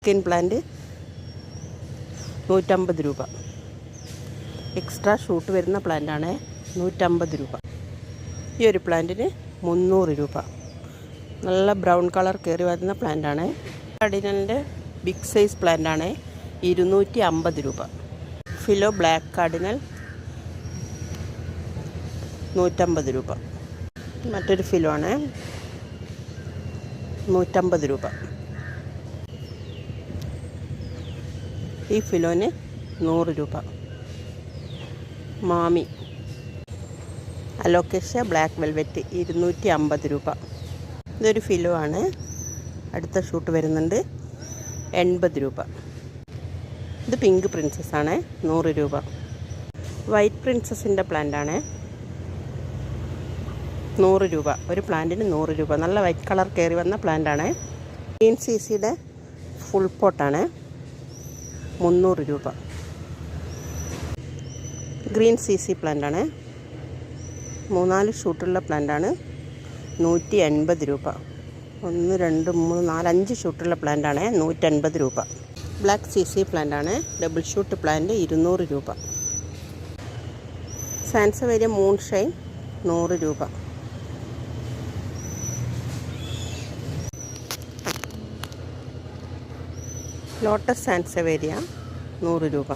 പുംകിൻ plant 150 രൂപ. Extra shoot വരുന്ന പ്ലാന്റാണ് 150 രൂപ. ഈ ഒരു പ്ലാന്റിന് 300 രൂപ. നല്ല ബ്രൗൺ കളർ കയറി വരുന്ന പ്ലാന്റാണ്. കാർഡിനലിൻ്റെ ബിഗ് സൈസ് പ്ലാന്റാണ് 250 രൂപ. ഫിലോ ബ്ലാക്ക് കാർഡിനൽ 150 രൂപ. മറ്റൊരു ഫിലോ ആണ് 150 രൂപ. ഈ ഫിലോന് 100 രൂപ. മാമി അലോക്കേഷ്യ ബ്ലാക്ക് വെൽവെറ്റ് 250 രൂപ. ഇതൊരു ഫിലോ ആണ്. അടുത്ത ഷൂട്ട് വരുന്നുണ്ട് 80 രൂപ. ഇത് പിങ്ക് പ്രിൻസസ് ആണ് 100 രൂപ. വൈറ്റ് പ്രിൻസസിൻ്റെ പ്ലാന്റാണ് 100 രൂപ. ഒരു പ്ലാന്റിന് 100 രൂപ. നല്ല വൈറ്റ് കളർ കയറി വന്ന പ്ലാന്റാണ്. ഗ്രീൻ സിസിയുടെ ഫുൾ പോട്ടാണ് 300 രൂപ. ഗ്രീൻ സിസി പ്ലാന്റാണ്. 3-4 ഷൂട്ടുള്ള പ്ലാന്റാണ് 180 രൂപ. 1 2 3 4 5 ഷൂട്ടുള്ള പ്ലാന്റാണ് 180 രൂപ. ബ്ലാക്ക് സിസി പ്ലാന്റാണ്. ഡബിൾ ഷൂട്ട് പ്ലാന്റ് 200 രൂപ. സാൻസവേരിയ മൂൺ ഷൈൻ 100 രൂപ. ലോട്ടസ് സാൻസവേരിയ 100 രൂപ.